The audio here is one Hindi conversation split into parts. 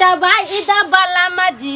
पिटवाई द बलमा जी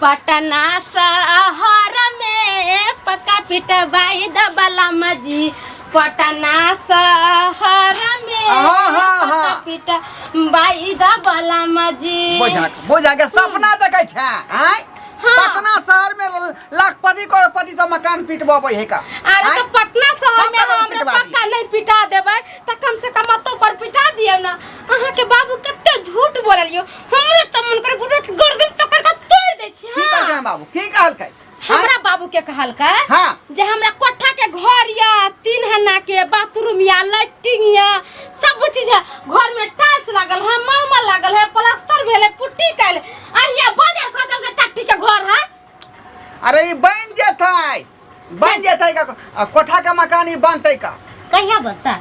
पटना शहर में पक्का पिटवाई द बलमा जी पटना शहर में पक्का पिटवाई द बलमा जी। बुझा के सपना देखे छे आय पटना शहर में लाखपति करोड़पति सब मकान पिटबे है का। अरे तो पटना शहर में हमरा पक्का नहीं पिटा देबै त कम से कम तो पर पिटा दियो ना। अहाँ के बाबू कते झूठ बोललियो हमरे त मन कर बुढ़ा के गर्दन पकड़ के तोड़ दे छी। की कहल बाबू की कहल के हमरा बाबू के कहल का हां जे हमरा कोठा के घर या 3 हन्ना के बाथरूम या लैट्रिन या सब चीज है घर में टाइल्स लागल है मार्बल लागल है प्लास्टर भेले पुट्टी कैल अहिया बाजार खतम के टट्टी के घर है। अरे ई बन जेतै का कोठा के मकान ई बनतै का कहिया बनता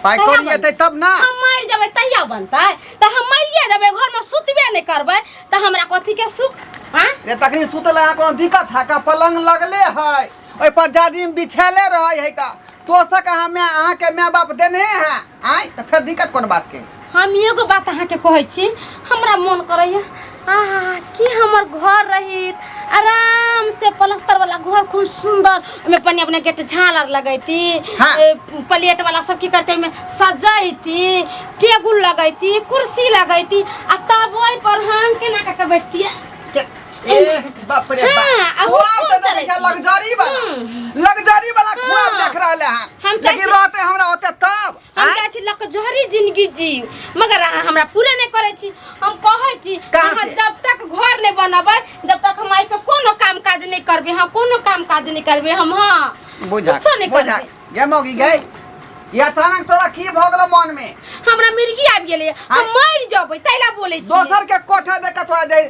पाई कोरी एतै तब ना हम मर जबै तहिया बनतै त हम मरिए जबै घर में सुतबे नहीं करबै त हमरा कथि के सुख हां रे तखनी सुतले आ कोनो दिक्कत है का पलंग लगले है ओइ पर जाजिम बिछाले रहै है का तो सक हमें अहाँ के माय बाप देने है आय त फिर दिक्कत कोन बात के। हम एगो बात अहाँ के कहै छी हमरा मन करैया कि हमर घर रहित आराम से प्लास्टर वाला घर खूब सुंदर में पन्नी अपने गेट झालर लगैती हाँ। प्लेट वाला सब की करते में सजाइती टेबुल लगैती कुर्सी लगैती आ तब ओइ पर हम केना के बैठती ए बाप रे बाप वो अब त देखा लग्जरी वाला खुआब देख रहले हैं लेकिन रहते हमरा होते तब हम चाहे छी लग्जरी जिंदगी जी मगर अहाँ हमरा पूरे नहीं करे छी। हम कहै छी अहाँ जब तक घर नहीं बनबै जब तक हम ऐसे कोनो काम काज नहीं करबे हम कोनो काम काज नहीं करबे हम हां बुझा ये मौगी गई या अचानक तोरा की भ गेल मन में हमरा मिर्गी आबि गेलै हम मर जबै तैला बोलै छी दोसर के कोठा देख के तोरा जे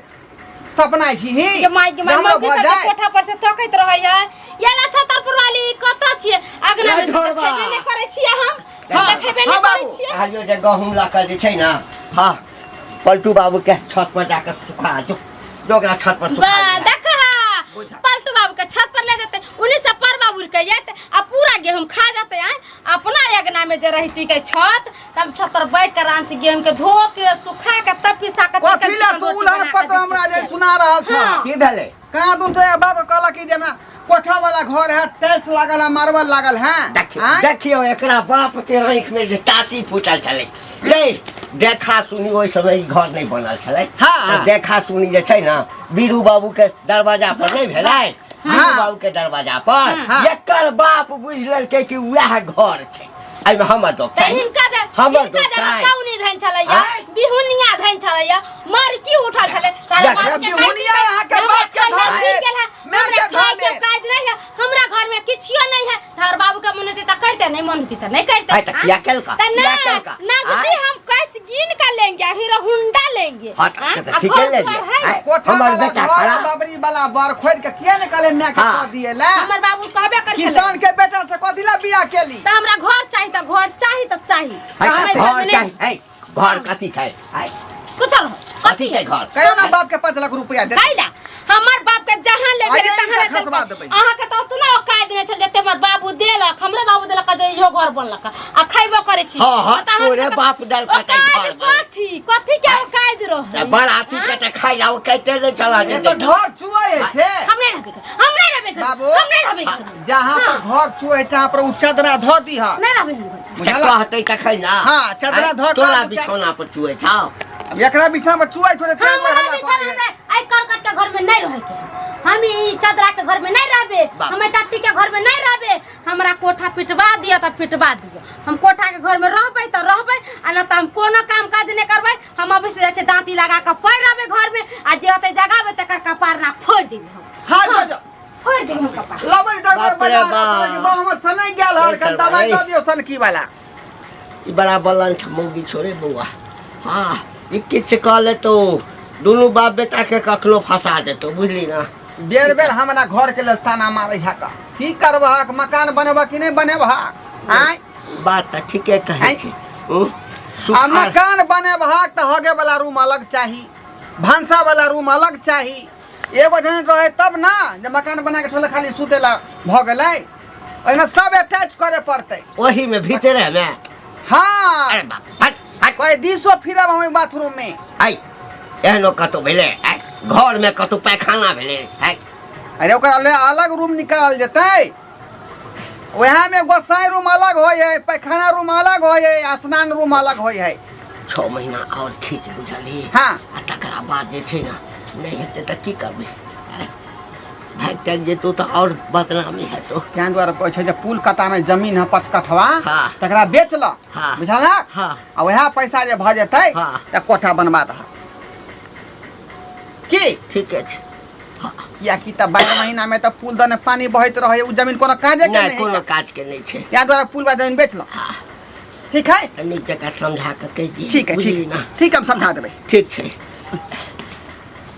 सपना छी ही के माई कोठा पर से तकैत रहै है याला छतर पर वाली कत छिए अगना में खेबे नहीं करे छी हम खेबे नहीं करे छी आइयो जे गहूम लाकर जे छै ना हां पलटू बाबू के छत पर जाकर सुखा जो दोगरा छत पर सुखा देख पलटू बाबू के छत पर ले जेते उन्हीं से पर बाबू के जेते आ पूरा गेहूं खा जाते हैं अपना अगना में जे रहती के छत तब छत पर बैठ कर आराम से गेहूं के धो के सुखा के तब पिसा के कथि ला तू उलहन पत हमरा जे सुना रहल छ की भेले कहां तुम से बाबू कहला कि जे ना कोठा वाला घर है टाइल्स लागल है मार्बल लागल है देखियो एकरा बाप के आंख में जे टाटी फूटल छले ले देखा सुनी ओइ समय घर नहीं बनल छले हां देखा सुनी जे छै ना बीरू बाबू के दरवाजा पर नहीं भेलै बीरू बाबू के दरवाजा पर एकर बाप बुझल के कि वह घर छै आई में हमर दोस्त छै हमर दोस्त छै कौनी धन छलैया बिहुनिया धन छलैया मार की उठा छले तारे बाप के बिहुनिया यहां के बाप के धाले मैं के धाले काज नहीं है हमरा घर में किछियो नहीं है तार बाबू का मन होते त करते नहीं मन होती त नहीं करते त क्या कल का ना गुदी हम कैसे गिन कर लेंगे हीरो हुंडा लेंगे हां त ठीक है ले हमर बेटा खड़ा बाबरी वाला बर खोद के किया ने कहले मैं के कर दिए ला हमर बाबू कहबे कर किसान के बेटा से कथि ला बियाह केली त हमरा घर चाहिए त घर चाहिए घर कथि छै कुछ कथि छै घर कहियो ना बाप के 5 लाख रुपया दे कैला हमर बाप के जहां ले गेले तहां ले अहाँ के त उतना औकात नहीं छल जते हमर बाबू देलक हमरा बाबू देलक जे इहो घर बनलक आ खैबो करे छी हां तोरे बाप दल का घर कथि के औकात रह बराती के त खाइ लाओ कहते नहीं चला दे तो घर चुए से हमने रहबे बाबू हमने रहबे जहां पर घर चुए तहां पर उ चदरा ध दी ह नहीं रहबे से कहते त खै ना हां चदरा ध तोरा बिछौना पर चुए छाओ एकरा बिछा पर चुए थोड़े तेल में हल्ला करे आई करकट के घर में नहीं रहे के हम ई चदरा के घर में नहीं रहबे हम टट्टी के घर में नहीं रहबे हमरा कोठा पिटवा दिया त पिटवा दियो हम कोठा के घर में रहबे त रहबे आ न त हम कोनो काम काज नहीं करबे हम अभी से जाय छै दांती लगा के पड़ रहबे घर में आ जे ओते जगह में तकर कपार ना फोड़ दी हां जो फोड़ दे हम कपार लबे डबे बजा के हम सनै गेल हर के दवाई द दियो सनकी वाला ई बड़ा बलन छमौगी छोड़े बउआ हां ई किछ कहले तो दोनों बाप बेटा के कखनो फंसा देतो बुझली ना बेर बेर हमरा घर के लेल ताना मारै है का की करबह मकान बनेबह कि नहीं बनेबह आय बात त ठीके कहै छै आ मकान बनेबह त हगे वाला रूम अलग चाहिए भांसा वाला रूम अलग चाहिए एगो जन रहे तब ना जे मकान बना के छोले खाली सुतेला भ गेलै ओइमे सब अटैच करे पड़तै ओही में भीतरे में हां अरे बाप हट कोई दिसो फिरब हम बाथरूम में आई एहनो कतौ भेले घर में कतौ पैखाना भेले अरे ओकरा ले अलग रूम निकाल जेतै वहाँ में गोसाई रूम अलग हो है, पैखाना रूम अलग हो है, स्नान रूम अलग हो है। 6 महीना और खींच बुझली। हाँ तकरा बाद जे छै ना नहीं हेतै त की करबी भाग तक जेतो तो और बदनामी हेतौ। क्या द्वारा कहै छै जे पुल कता में जमीन है 5 कठवा हाँ। तकरा बेच ल हाँ। बुझला। हाँ। आ वह पैसा जे भ जेतै हाँ। त कोठा बनवा दह की ठीक है। किया कि त 12 महीना में त पुल दने पानी बहत रहे उ जमीन कोनो काजे के नहीं नहीं कोनो काज के नहीं छै। क्या द्वारा पुल बा जमीन बेच ल। हाँ। ठीक है नीक जगह समझा के कह दिए। ठीक है बुझली ना ठीक हम समझा देबै। ठीक छै।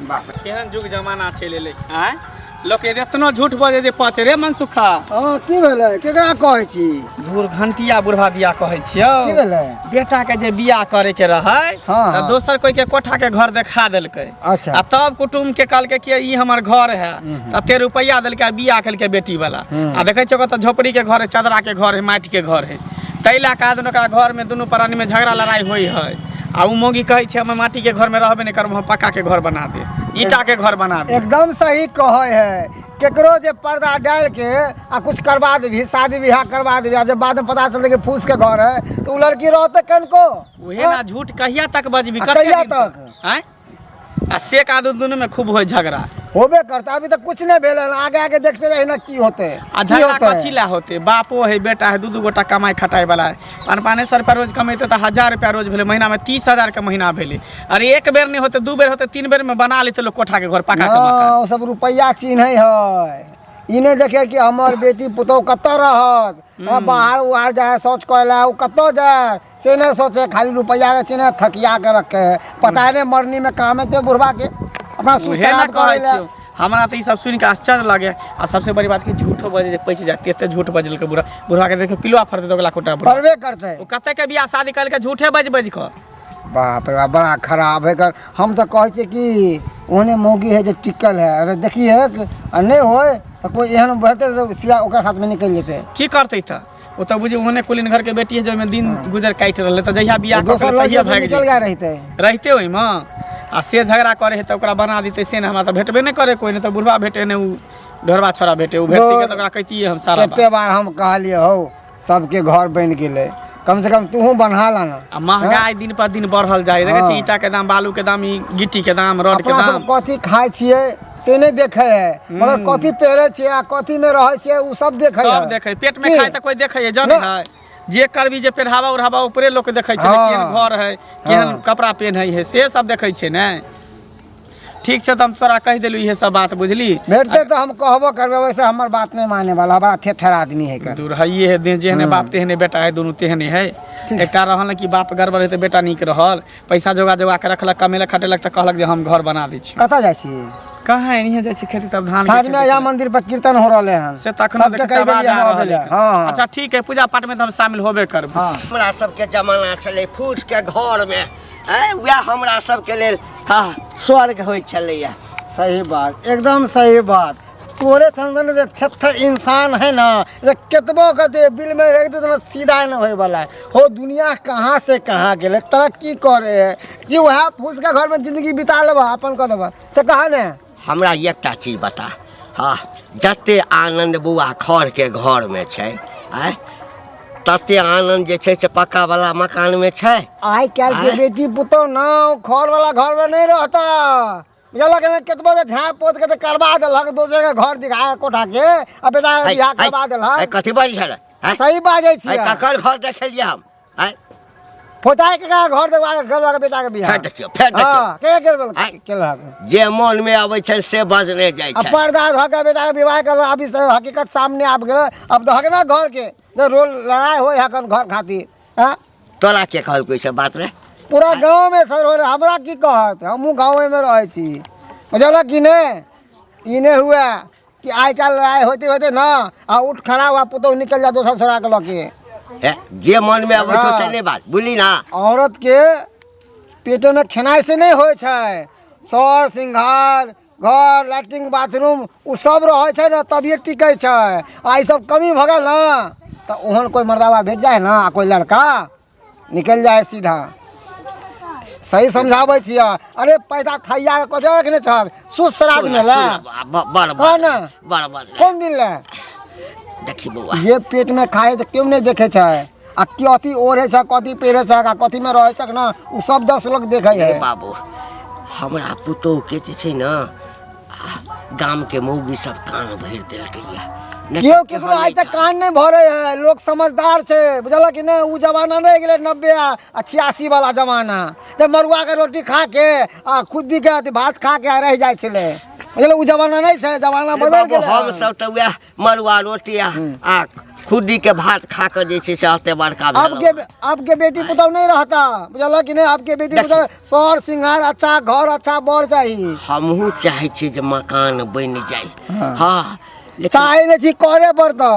बाप रे केहन जुग जमाना चलि एलै आँय लोक एतना झूठ बजे जे पाँच रे मनसुखा हां की भेलै केकरा कहै छी बूढ़ घंटिया बुढ़वा दिया कहै छियौ की भेलै बेटा के जे बियाह करे के रहै हाँ, त हाँ। दोसर कोई के कोठा के घर देखा देलकै अच्छा। आ तब कुटुम के कहलकै कि ई हमर घर है त 13 रुपया देलकै बियाह केलकै बेटी वाला आ देखै छौ कत झोपड़ी के घर है, चदरा के घर है, माटि के घर है। तै ला के आदमी ओकरा घर में दुनू प्राणी में झगड़ा लड़ाई होई है आ उ मोगी कहै छै हम माटी के घर में रहबे नहीं करब, हम पक्का के घर बना दे, ईटा के घर बना दे। एकदम सही कहै है केकरो जे पर्दा डाल के आ कुछ करवा देबी शादी ब्याह करवा देबी आ जब बाद में पता चलते कि फूस के घर है तो उ लड़की रहते कनको उहे ना झूठ कहिया तक बजबी आ कते कहिया दिन तक? हैं आ से का दुनू में खूब होय झगड़ा होबे करता अभी तक कुछ नहीं भेल है। आगे आगे देखते जाए ना की होते आ झगड़ा कथी ला होते बापो है बेटा है दू गोटा कमाई खटाई वाला है 500 रुपया रोज कमेते तो 1000 रुपया रोज भेले महीना में 30,000 के महीना भेले। अरे एक बेर नहीं होते 2 बेर होते 3 बेर में बना लेते लोग कोठा के घर पका के मकान। हाँ, सब रुपया चिन्ह है ई नहीं देखे कि हमर बेटी पुतौ कत रहत बाहर उहार जाए सोच कहला उ कत जाए से नहीं सोचे खाली रुपया के चिन्ह थकिया के रखे है। पता नहीं मरनी में काम है ते बुढ़वा के अपना उहे ना सुसाइड कहै करे छियो हमरा तो ई सब सुन के आश्चर्य लगे। आ सबसे बड़ी बात कि झूठो बजे जे पैसे जाते एते झूठ बजल के बुढ़वा के देखे पिलुआ फरते तो गला कोटा बुढ़वा करबे करते ओ कते के बियाह शादी कर के झूठे बज के बाप रे बाप, बड़ा खराब है कर। हम तो कहै छियै कि ओने मोगी है जो टिकल है अगर देखिए नहीं होए तो कोई एहन बहते तो सिया ओकरा साथ में निकल जेते की करते था वो तो बुझे ओहने कुलीन घर के बेटी है जो में दिन गुजर काट रहले तो जहिया बियाह कर दोसर के तहिया लड़के भाग निकल गया रहते रहते ओहि में आ से झगड़ा करे है तो ओकरा बना देते से ना हमरा तो भेटबे नहीं करे कोई नहीं तो बुढ़वा भेटे ने उ ढोरवा छोरा भेटे उ भेटती के तो ओकरा कहतिए हम सारा कते बार हम कहलिए हो सबके घर बन गेले कम से कम तू बना लाना। आ महंगाई दिन पर दिन बढ़ल जाए देखे छी ईटा के दाम बालू के दाम ई गिट्टी के दाम रड के अपना दाम सब कथी खाए छिए से नहीं देखे है मगर कथी पहिरे छिए आ कथी में रहे छिए उ सब देखे है। सब देखे पेट में खाए तो कोई देखे है जाने है जे करबी जे पहनावा उड़ावा ऊपरे लोग देखे छै हाँ। केहन घर है केहन कपड़ा पहनै है से सब देखे छै ने। ठीक छै तो हम तोरा कह देलू ये सब बात बुझली भेटते तो हम कहबो करबे वैसे हमर बात नहीं माने वाला बड़ा थेथर आदमी है कर। दूर हइये है जेहने बाप तेहने बेटा है दोनों तेहने है। एकटा रहल कि बाप गड़बड़ है तो बेटा नीक रहल पैसा जोगा जोगा के रखलक कमेलक खटेलक तो कहलक जे हम घर बना दै छी कता जाय छी कहाँ एनिहे जाइ छी खेती तब धान साँझ में या मंदिर पर कीर्तन हो रहले हैं से तखनो सबके देखे कहि आवाज देलियै आ हम रहल अबैले। है। हाँ। अच्छा ठीक है पूजा पाठ में तो हम शामिल होबे करब। हाँ। हमरा सबके जमाना छलै फूस के घर में वह हमरा सबके लेल स्वर्ग होइ छलैया। सही बात एकदम सही बात। तोरे संग जे थेथर इंसान है ना जे केतबो के दे बिल में रख दे तो सीधा न होए वाला है हो दुनिया कहाँ से कहाँ गेले तरक्की करे है कि वह फूस के घर में जिंदगी बिता लेबा अपन कर लेबा से कहा ने। हमरा एकटा चीज बता हाँ जते आनंद बुआ खर के घर में छै तते आनंद जे छै से पक्का वाला मकान में छै। आई काल के बेटी पुतो ना घर वाला घर में नहीं रहता बुझलक केतबो जे झाँप पोत के करवा देलक दोसर के घर दिखाए कोठा के आ बेटा बियाह करवा देलक कथी बाजी छलै सही बाजै छी ककर घर देखलियै हम पोताई के घर देवा गलवा के बेटा के बियाह फेर देखियो फेर देखियो हां के करबल केलक जे मन में आबै छै से बजने जाइ अब छै। पर्दा धऽ के बेटा के विवाह कर अभी से हकीकत सामने आब गेल अब धऽ के ना घर के जे रोल लड़ाई होय हकन घर खातिर हां तोरा के कहल कोई से बात रे पूरा गांव में सर हो हमरा की कहत हमहू गांव में रहे छी बुझलक कि ने ई ने हुआ कि आइ काल लड़ाई होते होते ना आ उठ खड़ा हुआ पुतौ निकल जा दोसर छोरा के लके जे मन में आबै छै से नहीं बात बुझली ना। औरत के पेट में खेनाई से नहीं होय छै सर सिंगार घर लैट्रिन बाथरूम उ सब रहे छै ना तभिए टिकै छै आ ई सब कमी भ गेल ना तो ओहन कोई मर्दावा भेट जाए ना कोई लड़का निकल जाए सीधा सही समझाबै छियै। अरे पैसा थैया के कथी रखने छक सुद श्राद्ध में ला कह ना कोन दिन ला देखी बउआ ये पेट में खाए तो क्यों नहीं देखे छै आ कथी ओढ़े छ कथी पहिरे छ आ कथी में रहे छक ना उ सब 10 लोग देखे है बाबू हमरा पुतोह के जे छै ना गाम के मौगी सब कान भरि देलकै या क्यों केकरो आज तक कान नहीं भरे है। लोग समझदार छे बुझल कि नहीं उ जमाना नहीं गेले 90 आ 86 वाला जमाना ते मरुआ के रोटी खा के आ खुदी के भात खा के रह जाय छले बुझल उ जमाना नहीं छे जमाना बदल गेले। हम सब त वह मरुआ रोटी आ खुदी के भात खा कर जे छै से आते बड़का आपके बेटी पुतौ नहीं रहता बुझल कि नहीं आपके बेटी पुतौ सौर सिंगार अच्छा घर अच्छा बर चाहिए। हमहू चाहे छी जे मकान बन जाए हां चाहे नहीं छी करे पड़ता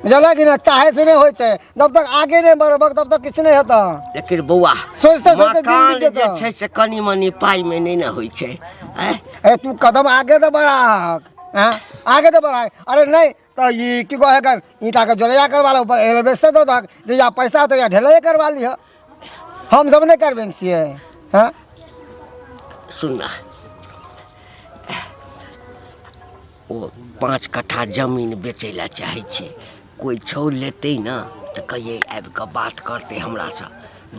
बुझल कि ना चाहे से नहीं होते जब तक आगे नहीं बढ़ब तब तक कुछ नहीं होता। लेकिन बउआ सोचते मकान जे छै से कनी मनी पाई में नहीं ना होई छै। अरे तू कदम आगे तो बढ़ा आगे तो बढ़ा। अरे नहीं तो ये की कहे कर ईटा का जोड़िया करवा लो एलवेस्टर दो तक या पैसा तो या ढलैया करवा लियो हम सब नहीं करबे छिए। हां सुनना ओ 5 कट्ठा जमीन बेचे ला चाहे छे कोई छोड़ लेते ना तो कहिए आबि के बात करते हमरा से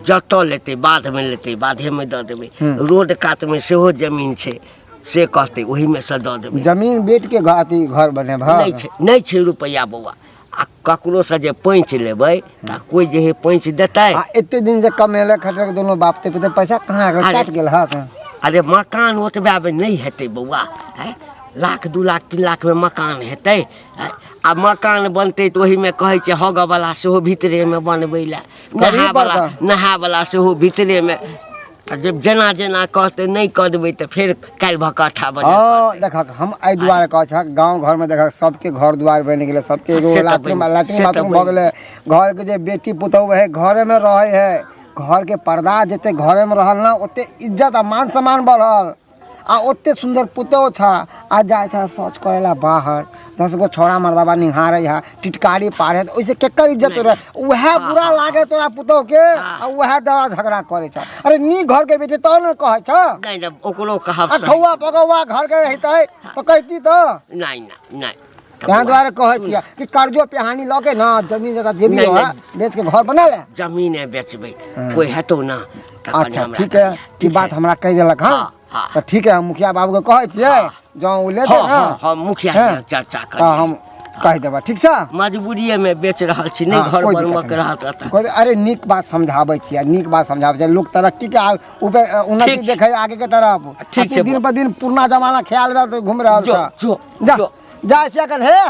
जत लेते बाद में लेते बाधे में दे देबे रोड कात में सेहो जमीन छे से कहते वही में से दे देबे। जमीन बेच के घर बने नहीं छे रुपया बउआ आ ककरो से जे पैंच लेबै त कोई जे पैंच देतै एते दिन से कमेले खटे दोनों बाप ते पैसा कहां काट गेल हां। अरे मकान ओतबे में नहीं हेतै बउआ लाख 2 लाख 3 लाख में मकान हेतै आ मकान बनते तो वही में कहे छे हग वाला सेहो भीतरे में बनबै ला नहा वाला सेहो भीतरे में जब जना जना कहते नहीं कर देबै तो फिर काल भकठा बने देखा हम आई द्वारे कह छ गांव घर में देखा सबके घर द्वार बन गेले सबके एगो लैट्रिन बाथरूम भ गेले घर के जे बेटी पुतौह है घरे में रहे है घर के पर्दा जते घरे में रहल ना ओते इज्जत आ मान सम्मान बढ़ल आ ओते सुंदर पुतौह छ आ जाय छ सोच करेला बाहर 10 गो छोरा मर्दाबा निहारे है टिटकारी पारे तो ओइसे केकर इज्जत रहे वह बुरा लागे तोरा पुतौह के आ वह दवा झगड़ा करे छ। अरे नी घर के बेटी तो न कहे छ नहीं ओकरो कहब ठौआ पगौआ घर के रहतै तो कहती तो नहीं यहाँ द्वारा कहे छिया कि कर्जो पेहानी लके ना जमीन जगह जे भी हो बेच के घर बना ले जमीन बेचबे कोई हेतो ना। अच्छा ठीक है ई बात हमरा कह देलक हां तो ठीक है हम मुखिया बाबू के कहे छिए जो उ ले दे ना हां मुखिया से चर्चा कर हम कह देबा ठीक छ मजबूरी में बेच रहल छी नहीं घर बनवा के रहत रहता। अरे नीक बात समझाबै छिया नीक बात समझाबै लोग तरक्की के उन्नति देखे आगे के तरफ ठीक है दिन पर दिन पुराना जमाना ख्याल में घूम रहल छ जा जा सकन है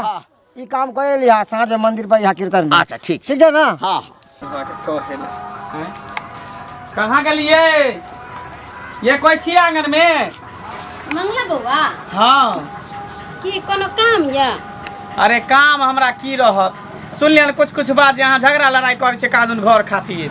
ई काम करे लिया साँझ मंदिर पर यहाँ कीर्तन में। अच्छा ठीक है ना हां कहां गेलिए ये कोई छी आंगन में मंगला बउआ हां की कोनो काम या अरे काम हमरा की रहत सुन लियन कुछ बात यहाँ झगड़ा लड़ाई करे छे कादुन घर खातिर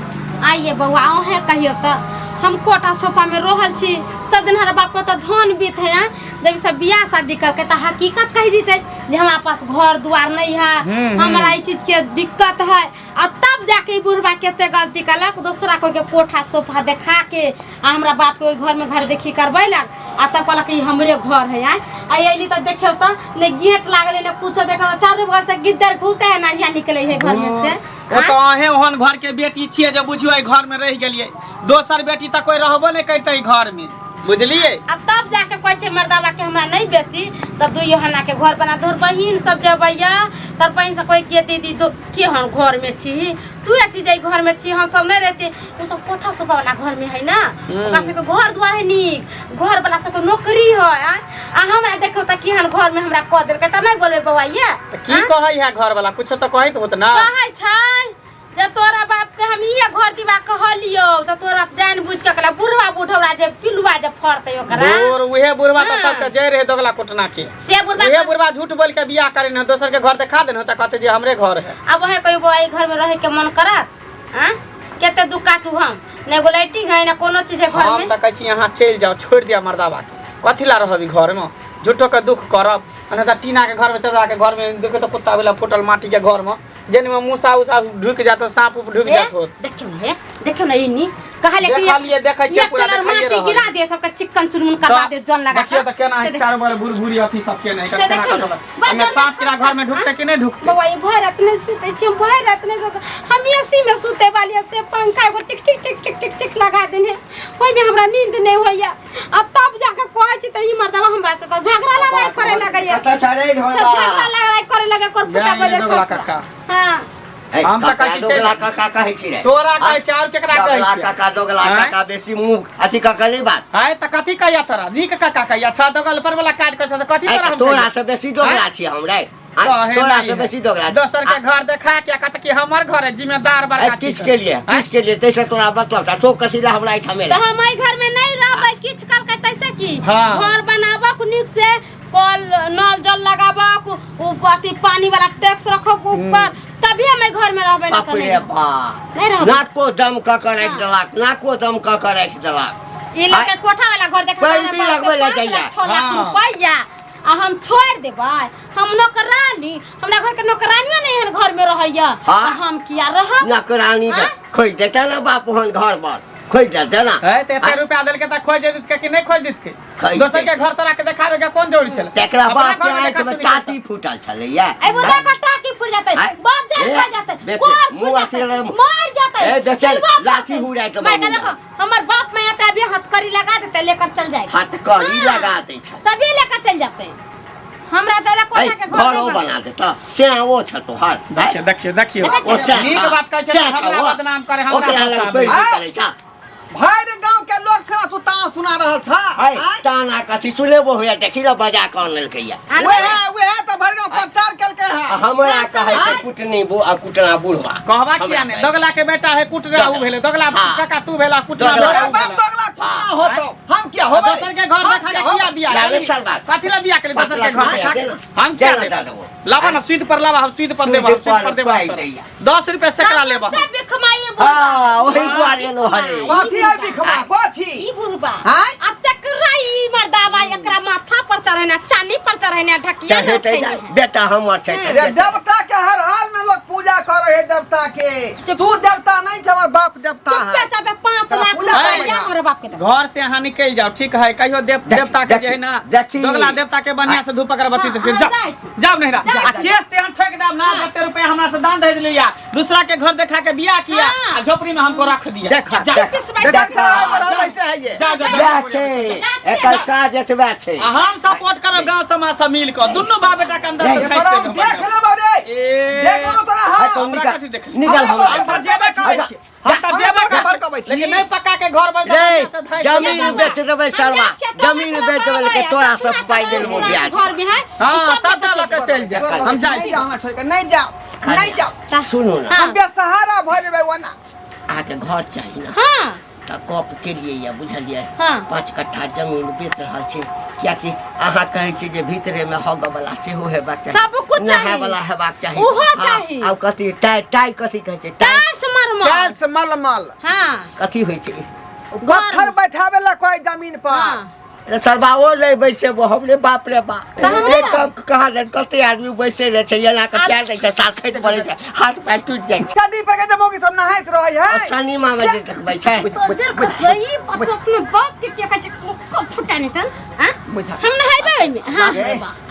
आइए बउआ ओहे कहियो त हम कोटा सोफा में रहल छी सब दिन हमारा बाप को तो धन बीत है जब सब बियाह शादी करके तो हकीकत कह दीते जे हमारा पास घर द्वार नहीं है हमारा ई चीज के दिक्कत है और तब जाके बुढ़बा केते गलती कलक दूसरा कोई के कोठा सोफा देखा के हमरा बाप के घर में घर देखी करबैलक आ तब कहलक ई हमरे घर है आ एली तो देखियो तो ने गेट लागले ने कुछ देखा चारों बगल से गिद्दर घुसे है नारिया निकले है घर में से ओ तो अहे ओहन घर के बेटी छिए जो बुझियो ए घर में रह गेलिए दोसर बेटी त कोई रहबो नहीं करते घर में बुझलिए आ तब जाके कोई छे मर्दावा के हमरा नहीं बेसी त दो योहना के घर बना तोर बहिन सब जबैया तर बहिन से कोई के दीदी दो के हम घर में छी तू ए चीज घर में छी हम सब नहीं रहते वो सब कोठा सोफा वाला घर में है ना ओका से घर द्वार है नीक घर वाला सब नौकरी है आ हमरा देखो त की हन घर में हमरा क देल के त नहीं बोलबे बउआ ये त की कहै है घर वाला कुछ तो कहै त होत ना कहै छै जे तोरा बाप के हम ये घर दीवा कहलियो त तोरा जान बुझ के कला बुढ़वा बुढ़वा जे पिलुआ जे फरतै ओकरा और उहे बुढ़वा त सब के जय रहे दोगला कोटना के से उहे बुढ़वा झूठ बोल के बियाह करे न दोसर के घर देखा देन त कहते जे हमरे घर है अब वह कोई बोई घर में रहे के मन करत हां केते दुख काटू हम ने गो लाइटिंग है ना कोनो चीज है घर में हम त कहै छी यहां चल जाओ छोड़ दिया मर्दावा के कथि ला रहबी घर में झूठो के दुख करब अने त टीना के घर में चढ़ा के घर में देखो तो कुत्ता वाला फुटल माटी के घर में जेन में मूसा उसा ढुक जातो सांप ढुक जातो देखियो ना इनी कहले कि देखा लिए देखै छै एक पूरा कलर देखाइए माटी रहल गिरा दे सबके चिकन चुनमुन करवा दे जन लगा देखियो त केना है चार बार बुरबुरी अथी सब के नहीं से केना देखियो कटल बस हमें सांप कीड़ा घर में ढुकते कि नहीं ढुकते बाबा ये भर रात में सुते छी भर रात में सोते हम एसी में सुते वाली अब ते पंखा एगो टिक टिक टिक टिक टिक टिक लगा देने ओइ में हमरा नींद नहीं होइया अब तब जाके कहै छी त ई मर्दवा हमरा से त झगड़ा लड़ाई करे लगैया कत छड़े ढोलबा झगड़ा लड़ाई करे लगे कर फुटा बजे दोगला काका हां हम त कहै छी दोगला काका कहै छी रे तोरा कहै छै और केकरा कहै दोगला छै काका दोगला काका बेसी मुंह अथी काका नहीं बात है त कथी कहैया तोरा नीक काका कहैया छ दोगल पर वाला काट कर त कथी तोरा हम तोरा से बेसी दोगला छी हम रे तोरा से बेसी दोगला दोसर के घर देखा के कहत कि हमर घर है जिम्मेदार बड़का किस के लिए तैसे तोरा बतला तो कथी ला हमरा इठा में तो हम आई घर में नहीं रहबै किछ कल के तैसे की हाँ। घर बनाबा नीक से कल नल जल लगाबा अथी पानी वाला टैक्स रखब ऊपर तभी हम आई घर में रहबै ना बाप रे बाप नहीं रहबै नाको दम का कर रख देलक नाको दम का कर रख देलक ई लोग के कोठा वाला घर देखा कोई भी लगबै ला चाहिए 6 लाख हाँ। रुपया आ हम छोड़ देबै हम नौकरानी हमरा घर के नौकरानियो नहीं है घर में रहैया हाँ। आ हम किया रहब नौकरानी हाँ? खोज देता ना बाप हन घर पर खोज देता ना है ते एते रुपया देल के त खोज देत के कि नहीं खोज देत के खोज दोसर दे। के घर तोरा के देखावे के कोन जरूरी छले तेकरा अपना बाप घर के में आंख देखा में सुनी टाटी फूटल छले या आई वो का टाकी फूट जाते हैं? बात जात ए, खा जाते बेसे, कोर मुंह फूट अथी जाते लगे, मर जाते ए, बेसे, सिलवा लाठी जाते। उड़ाए के मैं मांगू देखो हमर बाप में आते अभी हथकड़ी लगा देते लेकर चल जाए हाथ कड़ी हाँ। लगा दे छ सभी लेकर चल जाते हैं हमरा तो कोठा के घर घरो नहीं बना देता सेनाओ छ तो हर देखिए देखिए देखिए देखिए, ओ से नीक बात कहै छै त हमरा बदनाम करे हमरा ओकरा लग फंसाबे। पैर हाँ। करे छ भरि गांव के लोग खड़ा तू ताना सुना रहल छ हाय ताना कथी सुनेबो होया देखी न बजा के आनल कहिया उहे त भरि गांव प्रचार केलकै है हमरा कहै छै कुटनी बो आ कुटना बुढ़वा कहबा किया ने दोगला के बेटा है कुटरा उ भेले दोगला हाँ। काका तू भेला कुटरा दोगला। अरे उ बाप भेला। दोगला तू ना होतो हम क्या आ होबै दोसर के घर देखा के किया बियाह लाले करी? साल बाद। कथी ला बियाह करी दोसर के घर हाँ, देखा के? देना। हम क्या देना देबा देबो। लावा ना सुईद पर लावा हम सुईद पर देबा सुईद सुईद पर पर देबा पाई तोरा। दैया। 10 रुपया सैकड़ा लेबा सब बिखमाई हां ओही दुआरे नो हरे कथी है बिखमा कथी ई बुरबा हाँ? अब तक रही मर्दाबा एकरा माथा पर चढ़ेना चांदी पर चढ़ेना ढकिया चाहे तै बेटा हमर छै रे देवता के हर हाल में लोग पूजा करे है देवता के तू देवता नहीं छ हमर बाप देवता चुपे है चापे 5 लाख पूजा रुपया करबै ना। हमरे बाप के दे घर से अहाँ निकल जाओ ठीक है कहियो देवता के जे है ना देखी। दोगला देवता के बढ़िया से धूप अगरबत्ती दे हाँ, जा जाइ छी। जाओ नहीं रहा जाइ आ छी। केस ते हम ठोक दाम ना जते रुपया हमरा से दान दे लिया दूसरा के घर देखा के बियाह किया हाँ। आ झोपड़ी में हमको रख दिया देखा, जा। देख। देखा खराब रहल ऐसे है ये जा, जा, जा। वएह छै एकर काज एतबे छै आ हम सपोर्ट करब गांव समाज से मिल के दुनू बाप बेटा के अंदर से ये खैस बड़ा देख लेबो रे ए देख लो तोरा है हां तो हमरा कथी देख निकल हम हम हम जेबे करे छी हम त जेबे खबर करे कबै छी लेकिन नहीं पक्का के घर बन रे जमीन बेच देबै सरवा जमीन बेच देबै के तोरा सब पाई देलबो ब्याज घर में है हां सब लके चल जा हम जाइ छी जाना छोड़ के नहीं जाओ नहीं जाओ सुनू ना हम बेसहारा भ जेबै वना आके घर चाहिए ना हां त कप के लिए या बुझलिए हाँ। 5 कट्ठा जमीन बेच रहल छै कियाकि अहाँ कहै छी जे भीतरे में हग वाला सेहो हेबाक चाही सब कुछ नहाय चाहिए। वाला हेबाक चाही ओहो हाँ, चाही। आउ कथी टाई टाई कथी कहै छै टाई टाइल्स मरमर टाइल्स मलमल हां कथी होइ छै पत्थर बैठावे ला कोई जमीन पर हां रे सरबाओ ले बैसे वो हमरे बाप रे बाप तो हमरे एक कहाँ ले कते आदमी बैसे ले छै एना के पैर दै छै साथ खैत पड़े छै हाथ पैर टूट जाइ छै छड़ी पे के जमोगी सब नहाइत रहै है और शनिमा में जे देखबै छै सोजर को सही पतो अपने बाप के क्या कहै छै फुटा नहीं तन हां बुझा हम नहाइबे में हां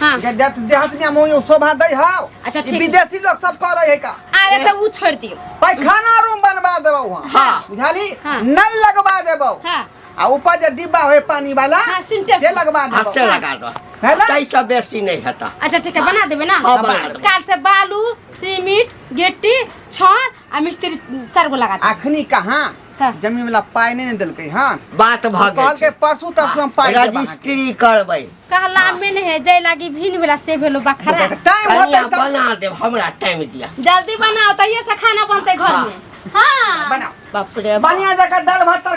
हां ये देहतनिया मोह शोभा दै हाउ अच्छा, ई ठीक है। विदेशी लोग सब करे है का अरे तो उ छोड़ दियो पैखाना रूम बनवा देबो वहां हाँ। बुझाली हाँ। नल लगवा देबो हां आ ऊपर जे डिब्बा होय पानी वाला हाँ, सिंटेक्स। से लगवा हाथ देबो से लगा दो हैला तै सब बेसी नहीं हेता अच्छा ठीक है बना देबे ना हाँ, बना देबे। काल से बालू सीमेंट गिट्टी छड़ आ मिस्त्री 4 गो लगा दे अखनी कहां हाँ। जमीन वाला पाई नहीं देलकै हां बात भ कहल गेल के छै परसू तक हम पाई देब रजिस्ट्री करबै कहला में नहीं है जय लागी भीन वाला से भेलो बखरा टाइम कनिया होतै बना देब हमरा टाइम दिया जल्दी बनाओ तहिए से खाना बनते घर हाँ। में हां बनाओ बाप रे बाप। बढ़िया जगह दाल भात